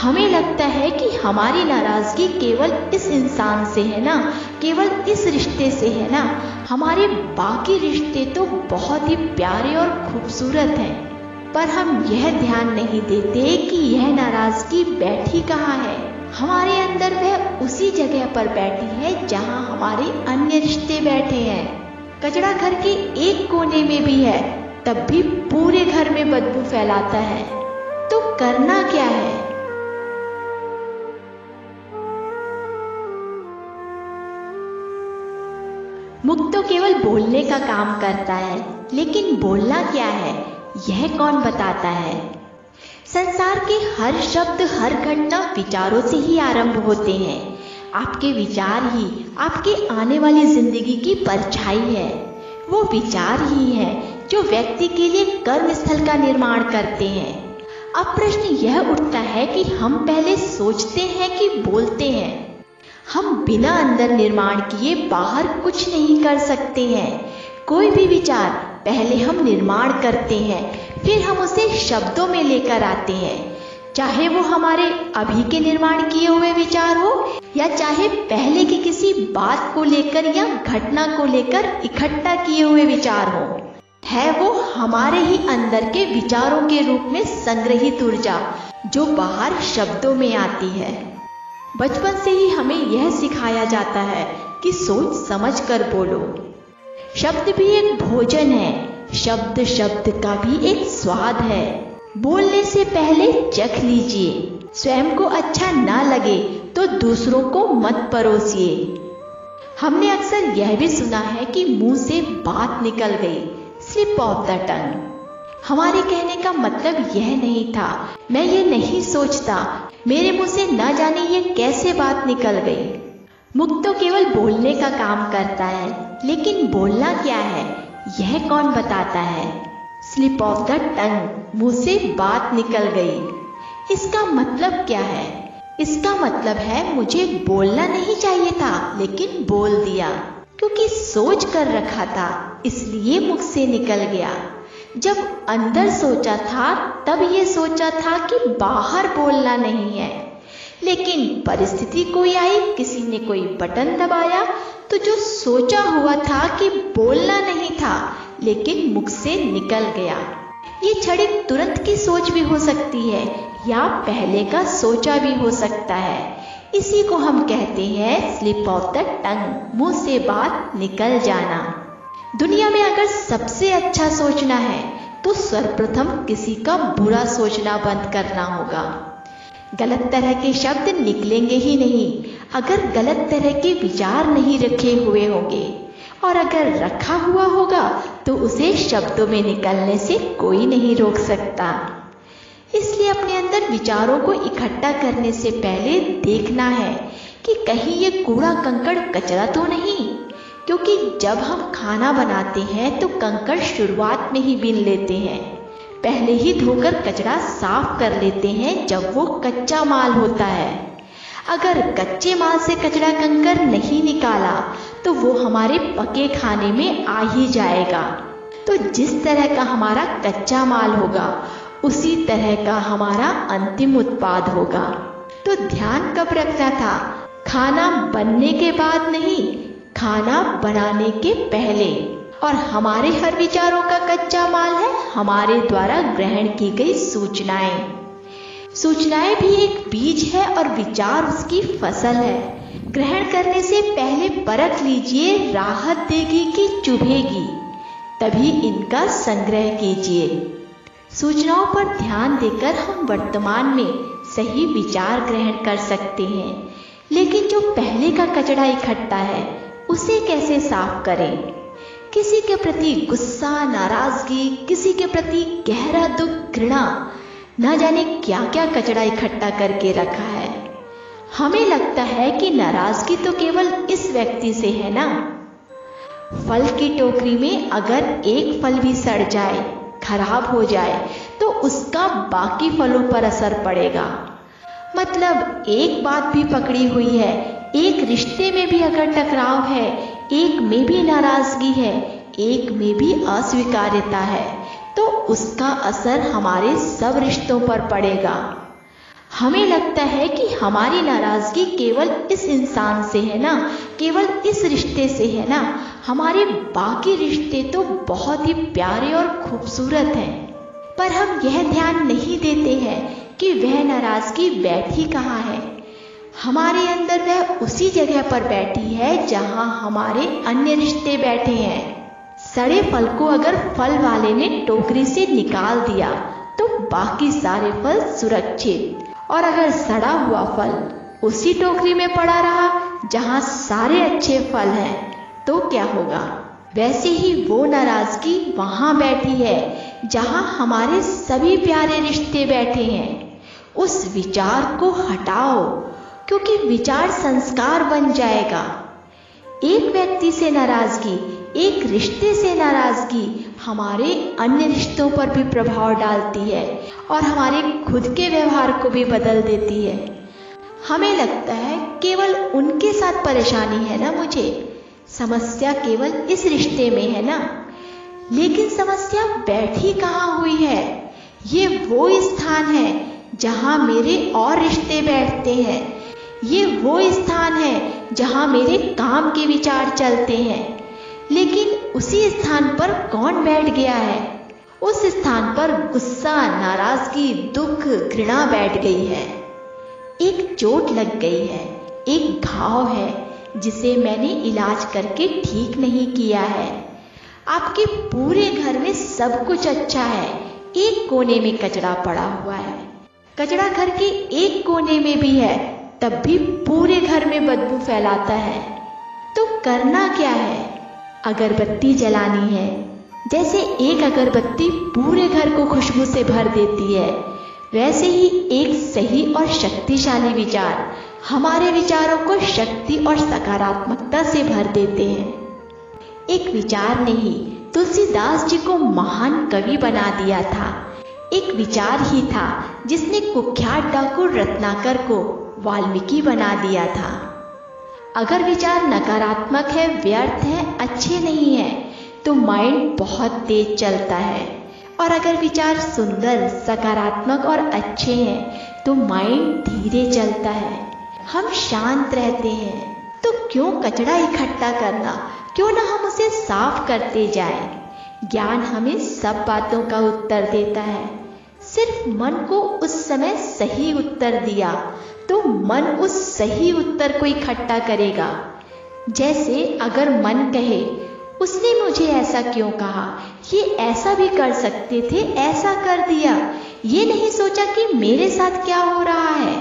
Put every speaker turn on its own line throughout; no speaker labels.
हमें लगता है कि हमारी नाराजगी केवल इस इंसान से है ना, केवल इस रिश्ते से है ना, हमारे बाकी रिश्ते तो बहुत ही प्यारे और खूबसूरत हैं। पर हम यह ध्यान नहीं देते कि यह नाराजगी बैठी कहाँ है। हमारे अंदर वह उसी जगह पर बैठी है जहाँ हमारे अन्य रिश्ते बैठे हैं। कचरा घर के एक कोने में भी है, तब भी पूरे घर में बदबू फैलाता है। तो करना क्या है? मुख तो केवल बोलने का काम करता है, लेकिन बोलना क्या है यह कौन बताता है? संसार के हर शब्द, हर घटना विचारों से ही आरंभ होते हैं। आपके विचार ही आपके आने वाली जिंदगी की परछाई है। वो विचार ही है जो व्यक्ति के लिए कर्मस्थल का निर्माण करते हैं। अब प्रश्न यह उठता है कि हम पहले सोचते हैं कि बोलते हैं? हम बिना अंदर निर्माण किए बाहर कुछ नहीं कर सकते हैं। कोई भी विचार पहले हम निर्माण करते हैं, फिर हम उसे शब्दों में लेकर आते हैं। चाहे वो हमारे अभी के निर्माण किए हुए विचार हो, या चाहे पहले की किसी बात को लेकर या घटना को लेकर इकट्ठा किए हुए विचार हो, है वो हमारे ही अंदर के विचारों के रूप में संग्रहित ऊर्जा जो बाहर शब्दों में आती है। बचपन से ही हमें यह सिखाया जाता है कि सोच समझ कर बोलो। शब्द भी एक भोजन है, शब्द शब्द का भी एक स्वाद है। बोलने से पहले चख लीजिए। स्वयं को अच्छा ना लगे तो दूसरों को मत परोसिए। हमने अक्सर यह भी सुना है कि मुंह से बात निकल गई, स्लिप ऑफ द टंग। हमारे कहने का मतलब यह नहीं था, मैं ये नहीं सोचता, मेरे मुंह से ना जाने ये कैसे बात निकल गई। मुख तो केवल बोलने का काम करता है, लेकिन बोलना क्या है यह कौन बताता है? स्लिप ऑफ द टंग, मुंह से बात निकल गई। इसका मतलब क्या है? इसका मतलब है मुझे बोलना नहीं चाहिए था, लेकिन बोल दिया, क्योंकि सोच कर रखा था इसलिए मुख से निकल गया। जब अंदर सोचा था तब ये सोचा था कि बाहर बोलना नहीं है, लेकिन परिस्थिति कोई आई, किसी ने कोई बटन दबाया, तो जो सोचा हुआ था कि बोलना नहीं था लेकिन मुख से निकल गया। ये क्षणिक तुरंत की सोच भी हो सकती है या पहले का सोचा भी हो सकता है। इसी को हम कहते हैं स्लिप ऑफ द टंग, मुंह से बात निकल जाना। दुनिया में अगर सबसे अच्छा सोचना है तो सर्वप्रथम किसी का बुरा सोचना बंद करना होगा। गलत तरह के शब्द निकलेंगे ही नहीं अगर गलत तरह के विचार नहीं रखे हुए होंगे, और अगर रखा हुआ होगा तो उसे शब्दों में निकलने से कोई नहीं रोक सकता। इसलिए अपने अंदर विचारों को इकट्ठा करने से पहले देखना है कि कहीं ये कूड़ा कंकड़ कचरा तो नहीं, क्योंकि जब हम खाना बनाते हैं तो कंकड़ शुरुआत में ही बीन लेते हैं, पहले ही धोकर कचरा साफ कर लेते हैं जब वो कच्चा माल होता है। अगर कच्चे माल से कचरा कंकड़ नहीं निकाला तो वो हमारे पके खाने में आ ही जाएगा। तो जिस तरह का हमारा कच्चा माल होगा उसी तरह का हमारा अंतिम उत्पाद होगा। तो ध्यान कब रखना था? खाना बनने के बाद नहीं, खाना बनाने के पहले। और हमारे हर विचारों का कच्चा माल है हमारे द्वारा ग्रहण की गई सूचनाएं। सूचनाएं भी एक बीज है और विचार उसकी फसल है। ग्रहण करने से पहले परख लीजिए, राहत देगी कि चुभेगी, तभी इनका संग्रह कीजिए। सूचनाओं पर ध्यान देकर हम वर्तमान में सही विचार ग्रहण कर सकते हैं, लेकिन जो पहले का कचरा इकट्ठा है उसे कैसे साफ करें? किसी के प्रति गुस्सा, नाराजगी, किसी के प्रति गहरा दुख, घृणा, न जाने क्या क्या कचरा इकट्ठा करके रखा है। हमें लगता है कि नाराजगी तो केवल इस व्यक्ति से है ना। फल की टोकरी में अगर एक फल भी सड़ जाए, खराब हो जाए, तो उसका बाकी फलों पर असर पड़ेगा। मतलब एक बात भी पकड़ी हुई है, एक रिश्ते में भी अगर टकराव है, एक में भी नाराजगी है, एक में भी अस्वीकार्यता है, तो उसका असर हमारे सब रिश्तों पर पड़ेगा। हमें लगता है कि हमारी नाराजगी केवल इस इंसान से है ना, केवल इस रिश्ते से है ना, हमारे बाकी रिश्ते तो बहुत ही प्यारे और खूबसूरत हैं। पर हम यह ध्यान नहीं देते हैं कि वह नाराजगी बैठी कहाँ है। हमारे अंदर वह उसी जगह पर बैठी है जहाँ हमारे अन्य रिश्ते बैठे हैं। सड़े फल को अगर फल वाले ने टोकरी से निकाल दिया तो बाकी सारे फल सुरक्षित, और अगर सड़ा हुआ फल उसी टोकरी में पड़ा रहा जहाँ सारे अच्छे फल हैं तो क्या होगा। वैसे ही वो नाराजगी वहाँ बैठी है जहाँ हमारे सभी प्यारे रिश्ते बैठे हैं। उस विचार को हटाओ, क्योंकि विचार संस्कार बन जाएगा। एक व्यक्ति से नाराजगी, एक रिश्ते से नाराजगी हमारे अन्य रिश्तों पर भी प्रभाव डालती है और हमारे खुद के व्यवहार को भी बदल देती है। हमें लगता है केवल उनके साथ परेशानी है ना, मुझे समस्या केवल इस रिश्ते में है ना, लेकिन समस्या बैठी कहाँ हुई है। ये वो स्थान है जहाँ मेरे और रिश्ते बैठते हैं। ये वो स्थान है जहाँ मेरे काम के विचार चलते हैं। लेकिन उसी स्थान पर कौन बैठ गया है? उस स्थान पर गुस्सा, नाराजगी, दुख, घृणा बैठ गई है। एक चोट लग गई है, एक घाव है जिसे मैंने इलाज करके ठीक नहीं किया है। आपके पूरे घर में सब कुछ अच्छा है, एक कोने में कचरा पड़ा हुआ है। कचरा घर के एक कोने में भी है, तब भी पूरे घर में बदबू फैलाता है। तो करना क्या है? अगरबत्ती जलानी है। जैसे एक अगरबत्ती पूरे घर को खुशबू से भर देती है, वैसे ही एक सही और शक्तिशाली विचार हमारे विचारों को शक्ति और सकारात्मकता से भर देते हैं। एक विचार ने ही तुलसीदास जी को महान कवि बना दिया था। एक विचार ही था जिसने कुख्यात डाकू रत्नाकर को वाल्मीकि बना दिया था। अगर विचार नकारात्मक है, व्यर्थ है, अच्छे नहीं है, तो माइंड बहुत तेज चलता है। और अगर विचार सुंदर, सकारात्मक और अच्छे हैं तो माइंड धीरे चलता है। हम शांत रहते हैं। तो क्यों कचरा इकट्ठा करना, क्यों ना हम उसे साफ करते जाएं। ज्ञान हमें सब बातों का उत्तर देता है। सिर्फ मन को उस समय सही उत्तर दिया तो मन उस सही उत्तर को इकट्ठा करेगा। जैसे अगर मन कहे, उसने मुझे ऐसा क्यों कहा, ये ऐसा भी कर सकते थे, ऐसा कर दिया, ये नहीं सोचा कि मेरे साथ क्या हो रहा है।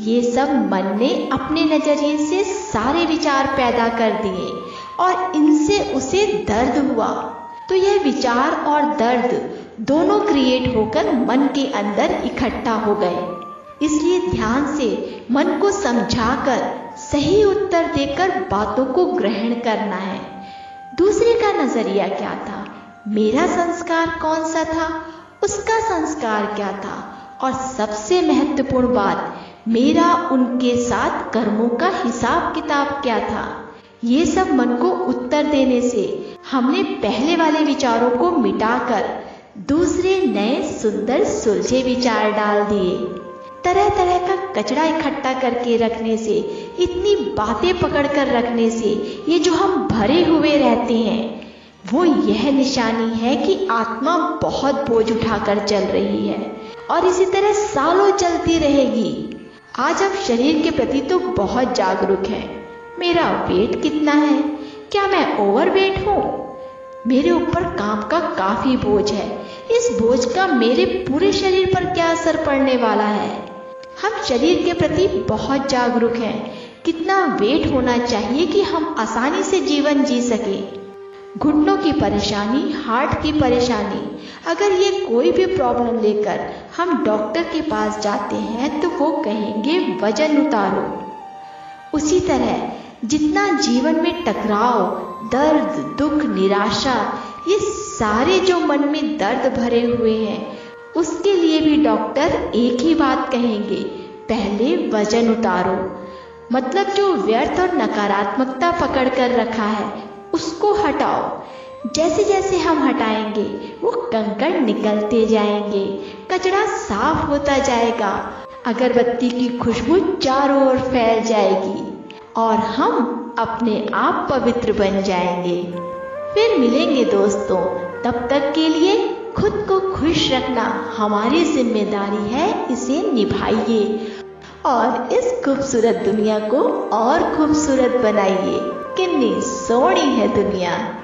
ये सब मन ने अपने नजरिए से सारे विचार पैदा कर दिए और इनसे उसे दर्द हुआ। तो यह विचार और दर्द दोनों क्रिएट होकर मन के अंदर इकट्ठा हो गए। इसलिए ध्यान से मन को समझाकर सही उत्तर देकर बातों को ग्रहण करना है। दूसरे का नजरिया क्या था, मेरा संस्कार कौन सा था, उसका संस्कार क्या था, और सबसे महत्वपूर्ण बात, मेरा उनके साथ कर्मों का हिसाब किताब क्या था। ये सब मन को उत्तर देने से हमने पहले वाले विचारों को मिटाकर दूसरे नए सुंदर सुलझे विचार डाल दिए। तरह तरह का कचरा इकट्ठा करके रखने से, इतनी बातें पकड़ कर रखने से ये जो हम भरे हुए रहते हैं, वो यह निशानी है कि आत्मा बहुत बोझ उठाकर चल रही है और इसी तरह सालों चलती रहेगी। आज हम शरीर के प्रति तो बहुत जागरूक हैं। मेरा वेट कितना है, क्या मैं ओवरवेट हूँ, मेरे ऊपर काम का काफी बोझ है, इस बोझ का मेरे पूरे शरीर पर क्या असर पड़ने वाला है। हम शरीर के प्रति बहुत जागरूक हैं। कितना वेट होना चाहिए कि हम आसानी से जीवन जी सके। घुटनों की परेशानी, हार्ट की परेशानी, अगर ये कोई भी प्रॉब्लम लेकर हम डॉक्टर के पास जाते हैं तो वो कहेंगे वजन उतारो। उसी तरह जितना जीवन में टकराव, दर्द, दुख, निराशा, ये सारे जो मन में दर्द भरे हुए हैं, उसके लिए भी डॉक्टर एक ही बात कहेंगे, पहले वजन उतारो। मतलब जो व्यर्थ और नकारात्मकता पकड़ कर रखा है उसको हटाओ। जैसे जैसे हम हटाएंगे वो कंकड़ निकलते जाएंगे, कचरा साफ होता जाएगा। अगरबत्ती की खुशबू चारों ओर फैल जाएगी और हम अपने आप पवित्र बन जाएंगे। फिर मिलेंगे दोस्तों, तब तक के लिए खुद को खुश रखना हमारी जिम्मेदारी है, इसे निभाइए और इस खूबसूरत दुनिया को और खूबसूरत बनाइए। कितनी सोहनी है दुनिया।